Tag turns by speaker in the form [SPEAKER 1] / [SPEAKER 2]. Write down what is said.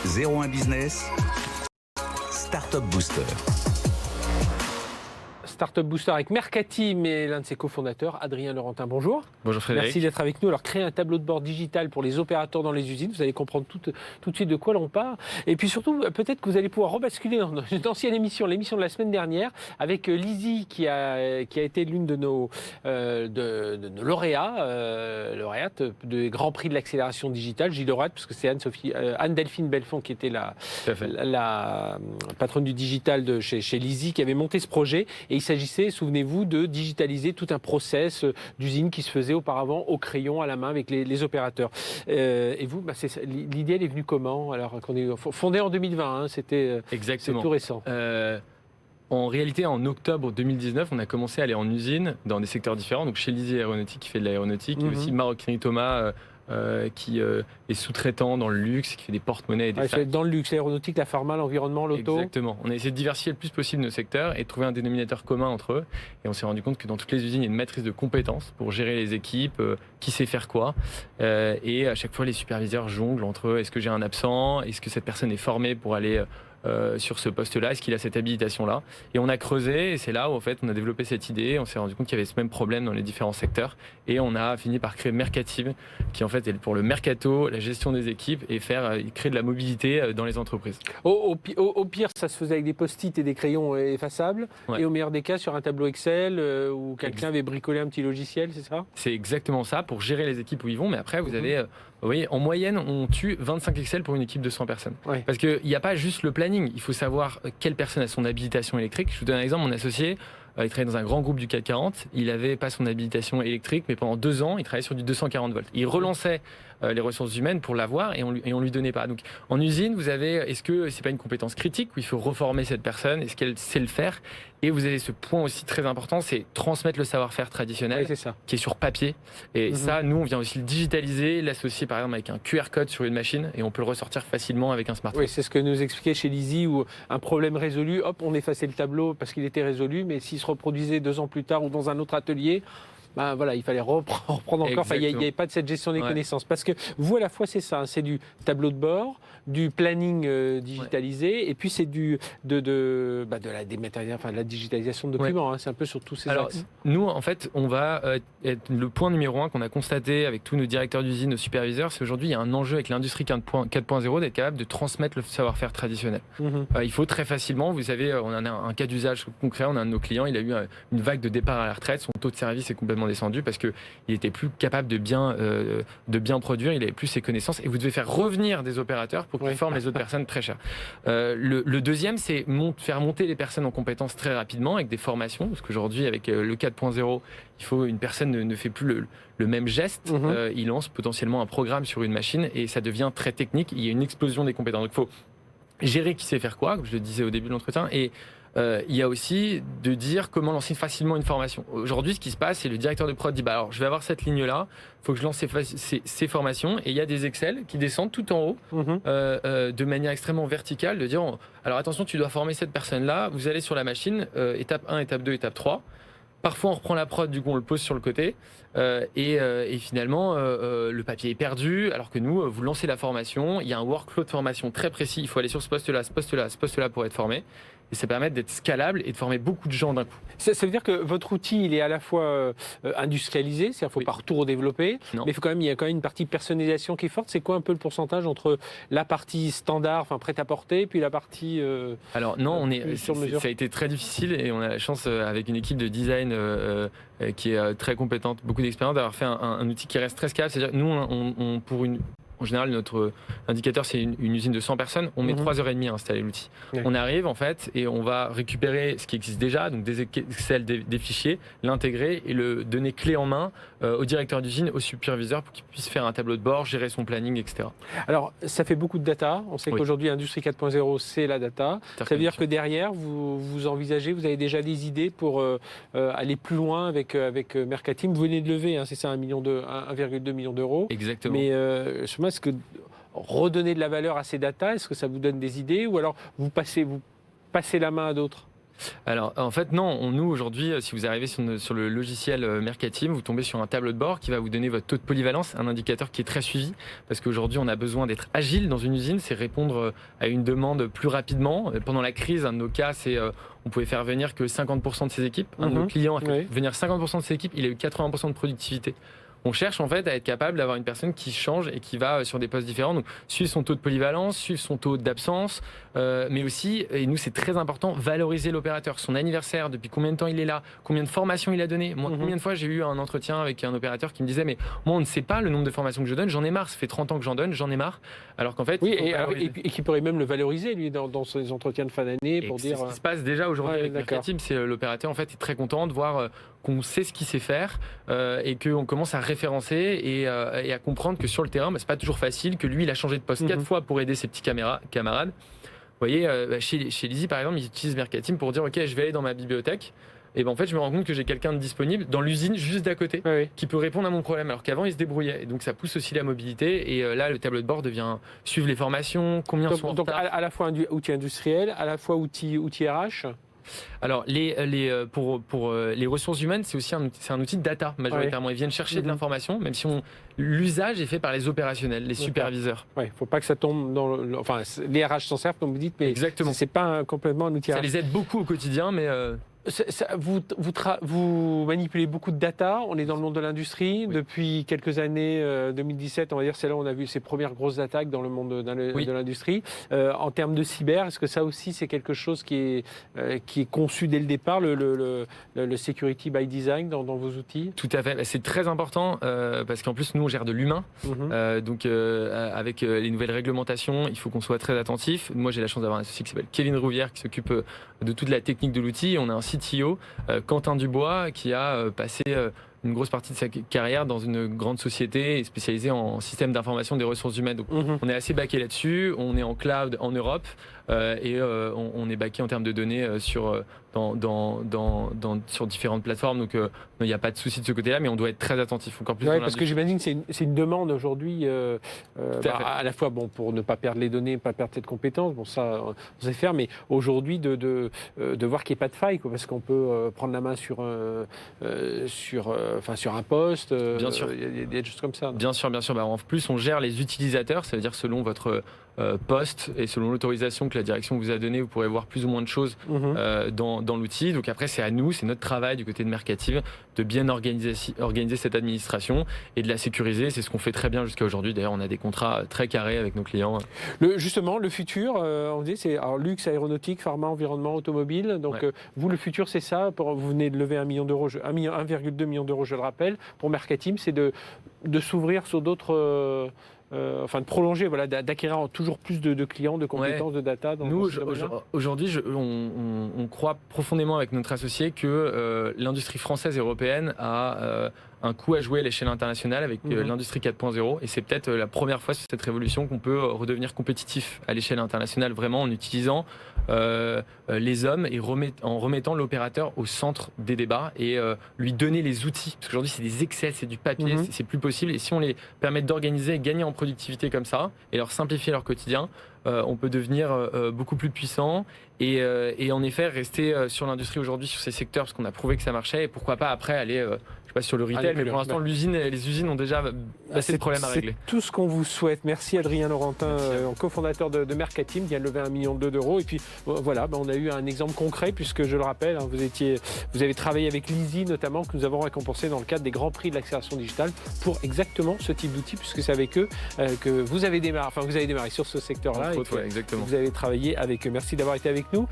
[SPEAKER 1] 01 Business, Startup Booster.
[SPEAKER 2] Startup Booster avec Mercateam et l'un de ses cofondateurs, Adrien Laurentin. Bonjour.
[SPEAKER 3] Bonjour Frédéric.
[SPEAKER 2] Merci d'être avec nous. Alors, créer un tableau de bord digital pour les opérateurs dans les usines, vous allez comprendre tout de suite de quoi l'on parle. Et puis surtout, peut-être que vous allez pouvoir rebasculer dans une ancienne émission, l'émission de la semaine dernière, avec Lizzie qui a été l'une de nos lauréates des Grands Prix de l'accélération digitale. J'y lauréate parce que c'est Anne-Delphine Belfond qui était la patronne du digital chez Lizzie qui avait monté ce projet. Et il s'agissait, souvenez-vous, de digitaliser tout un process d'usine qui se faisait auparavant au crayon, à la main, avec les opérateurs. Et vous, l'idée, elle est venue comment? Alors, qu'on est fondée en 2020, hein, c'est tout récent.
[SPEAKER 3] En réalité, en octobre 2019, on a commencé à aller en usine dans des secteurs différents. Donc chez Lizzie Aéronautique qui fait de l'aéronautique, et aussi Maroquinerie Thomas qui est sous-traitant dans le luxe, qui fait des porte-monnaies et des sacs.
[SPEAKER 2] Dans le luxe, l'aéronautique, la pharma, l'environnement, l'auto.
[SPEAKER 3] Exactement. On a essayé de diversifier le plus possible nos secteurs et de trouver un dénominateur commun entre eux. Et on s'est rendu compte que dans toutes les usines, il y a une matrice de compétences pour gérer les équipes, qui sait faire quoi. Et à chaque fois, les superviseurs jonglent entre eux. Est-ce que j'ai un absent? Est-ce que cette personne est formée pour aller sur ce poste-là? Est-ce qu'il a cette habilitation-là? Et on a creusé, et c'est là où en fait on a développé cette idée. On s'est rendu compte qu'il y avait ce même problème dans les différents secteurs, et on a fini par créer Mercateam, qui en fait est pour le mercato, la gestion des équipes et créer de la mobilité dans les entreprises.
[SPEAKER 2] Au pire, ça se faisait avec des post-it et des crayons effaçables, et au meilleur des cas sur un tableau Excel où quelqu'un avait bricolé un petit logiciel, c'est ça?
[SPEAKER 3] C'est exactement ça, pour gérer les équipes où ils vont. Mais après, vous avez, vous voyez, en moyenne, on tue 25 Excel pour une équipe de 100 personnes.
[SPEAKER 2] Ouais.
[SPEAKER 3] Parce qu'il n'y a pas juste le planning. Il faut savoir quelle personne a son habilitation électrique. Je vous donne un exemple, mon associé, il travaillait dans un grand groupe du CAC 40, il n'avait pas son habilitation électrique, mais pendant 2 ans, il travaillait sur du 240 volts. Il relançait les ressources humaines pour l'avoir et on lui donnait pas. Donc en usine, vous avez, est-ce que c'est pas une compétence critique où il faut reformer cette personne? Est-ce qu'elle sait le faire? Et vous avez ce point aussi très important, c'est transmettre le savoir-faire traditionnel, qui est sur papier. Et ça, nous, on vient aussi le digitaliser, l'associer par exemple avec un QR code sur une machine, et on peut le ressortir facilement avec un smartphone.
[SPEAKER 2] Oui, c'est ce que nous expliquait chez Lizzie, où un problème résolu, hop, on effaçait le tableau parce qu'il était résolu, mais s'il se reproduisait 2 ans plus tard ou dans un autre atelier, voilà, il fallait reprendre encore. Enfin, il n'y avait pas de cette gestion des connaissances. Parce que vous, à la fois, c'est ça, hein, c'est du tableau de bord, du planning digitalisé, et puis c'est de la dématérialisation, enfin de la digitalisation de documents. Hein, c'est un peu sur tous ces axes.
[SPEAKER 3] Nous, en fait, on va être le point numéro 1 qu'on a constaté avec tous nos directeurs d'usine, nos superviseurs, c'est aujourd'hui il y a un enjeu avec l'industrie 4.0 d'être capable de transmettre le savoir-faire traditionnel. Il faut très facilement, vous savez, on en a un cas d'usage concret, on a un de nos clients, il a eu une vague de départ à la retraite, son taux de service est complètement descendu parce qu'il était plus capable de bien produire, il avait plus ses connaissances, et vous devez faire revenir des opérateurs pour qu'ils forment les autres personnes très cher. Le deuxième, c'est faire monter les personnes en compétences très rapidement avec des formations, parce qu'aujourd'hui avec le 4.0, une personne ne fait plus le même geste, il lance potentiellement un programme sur une machine et ça devient très technique, il y a une explosion des compétences. Donc il faut gérer qui sait faire quoi, comme je le disais au début de l'entretien, et il y a aussi de dire comment lancer facilement une formation. Aujourd'hui, ce qui se passe, c'est le directeur de prod dit alors, je vais avoir cette ligne-là, il faut que je lance ces formations, et il y a des Excel qui descendent tout en haut de manière extrêmement verticale, de dire alors attention, tu dois former cette personne-là, vous allez sur la machine, étape 1, étape 2, étape 3. Parfois, on reprend la prod, du coup, on le pose sur le côté, et finalement, le papier est perdu, alors que nous, vous lancez la formation, il y a un workflow de formation très précis, il faut aller sur ce poste-là, ce poste-là, ce poste-là pour être formé. Et ça permet d'être scalable et de former beaucoup de gens d'un coup.
[SPEAKER 2] Ça veut dire que votre outil, il est à la fois industrialisé, c'est-à-dire qu'il ne faut pas tout redévelopper, mais il y a quand même une partie personnalisation qui est forte. C'est quoi un peu le pourcentage entre la partie standard, enfin prête à porter, puis la partie
[SPEAKER 3] Alors non,
[SPEAKER 2] sur mesure?
[SPEAKER 3] Ça a été très difficile, et on a la chance avec une équipe de design qui est très compétente, beaucoup d'expérience, d'avoir fait un outil qui reste très scalable. C'est-à-dire nous, en général, notre indicateur, c'est une usine de 100 personnes. On met 3h30 à installer l'outil. On arrive, en fait, et on va récupérer ce qui existe déjà, donc des Excel, des fichiers, l'intégrer et le donner clé en main au directeur d'usine, au superviseur, pour qu'il puisse faire un tableau de bord, gérer son planning, etc.
[SPEAKER 2] Alors, ça fait beaucoup de data. On sait qu'aujourd'hui, l'industrie 4.0, c'est la data. Ça veut dire que derrière, vous envisagez, vous avez déjà des idées pour aller plus loin avec Mercateam. Vous venez de lever, hein, c'est ça, 1,2 million d'euros.
[SPEAKER 3] Exactement.
[SPEAKER 2] Mais est-ce que redonner de la valeur à ces datas, est-ce que ça vous donne des idées, ou alors vous passez la main à d'autres?
[SPEAKER 3] Alors en fait non, nous aujourd'hui, si vous arrivez sur le logiciel Mercatim, vous tombez sur un tableau de bord qui va vous donner votre taux de polyvalence, un indicateur qui est très suivi, parce qu'aujourd'hui on a besoin d'être agile dans une usine, c'est répondre à une demande plus rapidement. Pendant la crise, un de nos cas, c'est on pouvait faire venir que 50% de ses équipes. Un de nos clients a fait venir 50% de ses équipes, il a eu 80% de productivité. On cherche en fait à être capable d'avoir une personne qui change et qui va sur des postes différents. Donc suivre son taux de polyvalence, suivre son taux d'absence, mais aussi, et nous c'est très important, valoriser l'opérateur, son anniversaire, depuis combien de temps il est là, combien de formations il a donné. Moi, combien de fois j'ai eu un entretien avec un opérateur qui me disait mais moi on ne sait pas le nombre de formations que je donne, j'en ai marre, ça fait 30 ans que j'en donne, j'en ai marre. Alors qu'en fait...
[SPEAKER 2] Oui, et qui pourrait même le valoriser lui dans ses entretiens de fin d'année pour dire...
[SPEAKER 3] C'est ce qui se passe déjà aujourd'hui avec Mercatim, c'est l'opérateur en fait est très content de voir qu'on sait ce qu'il sait faire et qu'on commence à référencer et à comprendre que sur le terrain, c'est pas toujours facile, que lui, il a changé de poste 4 fois pour aider ses petits camarades. Vous voyez, chez Lizzie, par exemple, ils utilisent Mercatim pour dire « Ok, je vais aller dans ma bibliothèque ». Et ben en fait, je me rends compte que j'ai quelqu'un de disponible dans l'usine juste d'à côté qui peut répondre à mon problème, alors qu'avant, il se débrouillait. Et donc, ça pousse aussi la mobilité. Et là, le tableau de bord devient suivre les formations, combien sont en retard.
[SPEAKER 2] Donc, à la fois outil industriel, à la fois outil RH.
[SPEAKER 3] Alors, pour les ressources humaines, c'est aussi un outil de data majoritairement. Ils viennent chercher de l'information, même si l'usage est fait par les opérationnels, les superviseurs.
[SPEAKER 2] Il ne faut pas que ça tombe dans enfin, les RH s'en servent, comme vous dites, mais ce n'est pas complètement un outil RH.
[SPEAKER 3] Ça les aide beaucoup au quotidien, mais...
[SPEAKER 2] Vous manipulez beaucoup de data, on est dans le monde de l'industrie. Depuis quelques années, 2017, on va dire, c'est là où on a vu ces premières grosses attaques dans le monde de l'industrie. En termes de cyber, est-ce que ça aussi c'est quelque chose qui est conçu dès le départ, le security by design dans vos outils?
[SPEAKER 3] Tout à fait, c'est très important parce qu'en plus nous on gère de l'humain, donc avec les nouvelles réglementations, il faut qu'on soit très attentif. Moi j'ai la chance d'avoir un associé qui s'appelle Kevin Rouvière qui s'occupe de toute la technique de l'outil. On a un CTO, Quentin Dubois, qui a passé une grosse partie de sa carrière dans une grande société spécialisée en système d'information des ressources humaines. Donc, on est assez backé là-dessus, on est en cloud en Europe et on est backé en termes de données sur différentes plateformes. Donc il n'y a pas de souci de ce côté-là, mais on doit être très attentif. Encore plus
[SPEAKER 2] parce que j'imagine que c'est une demande aujourd'hui à la fois pour ne pas perdre les données, ne pas perdre cette compétence. Bon, ça, on sait faire, mais aujourd'hui de voir qu'il n'y ait pas de faille, parce qu'on peut prendre la main sur un poste.
[SPEAKER 3] Bien sûr.
[SPEAKER 2] Il y a des choses comme ça.
[SPEAKER 3] Bien sûr. En plus, on gère les utilisateurs, ça veut dire selon votre poste et selon l'autorisation que la direction vous a donnée, vous pourrez voir plus ou moins de choses dans l'outil. Donc après, c'est à nous, c'est notre travail du côté de Mercatim de bien organiser cette administration et de la sécuriser. C'est ce qu'on fait très bien jusqu'à aujourd'hui. D'ailleurs, on a des contrats très carrés avec nos clients.
[SPEAKER 2] Justement, le futur, on dit, c'est luxe, aéronautique, pharma, environnement, automobile. Donc vous, le futur, c'est ça. Vous venez de lever 1 million d'euros, 1,2 million d'euros, je le rappelle, pour Mercatim, c'est de s'ouvrir sur d'autres... de prolonger, d'acquérir toujours plus de clients, de compétences, de data.
[SPEAKER 3] Nous, aujourd'hui, on croit profondément avec notre associé que l'industrie française et européenne a un coup à jouer à l'échelle internationale avec l'industrie 4.0 et c'est peut-être la première fois sur cette révolution qu'on peut redevenir compétitif à l'échelle internationale, vraiment en utilisant les hommes et en remettant l'opérateur au centre des débats et lui donner les outils, parce qu'aujourd'hui c'est des Excel, c'est du papier, c'est plus possible, et si on les permet d'organiser et gagner en productivité comme ça et leur simplifier leur quotidien, on peut devenir beaucoup plus puissant et en effet rester sur l'industrie aujourd'hui, sur ces secteurs, parce qu'on a prouvé que ça marchait, et pourquoi pas après aller sur le retail, mais pour l'instant les usines ont déjà assez de problèmes à régler.
[SPEAKER 2] C'est tout ce qu'on vous souhaite. Merci Adrien Laurentin, cofondateur de Mercatim, qui vient de lever 1,2 million d'euros. Et puis voilà, on a eu un exemple concret, puisque je le rappelle, vous avez travaillé avec Lizzie notamment, que nous avons récompensé dans le cadre des grands prix de l'accélération digitale pour exactement ce type d'outil, puisque c'est avec eux que vous avez démarré sur ce secteur-là.
[SPEAKER 3] Exactement.
[SPEAKER 2] Vous avez travaillé avec eux. Merci d'avoir été avec nous.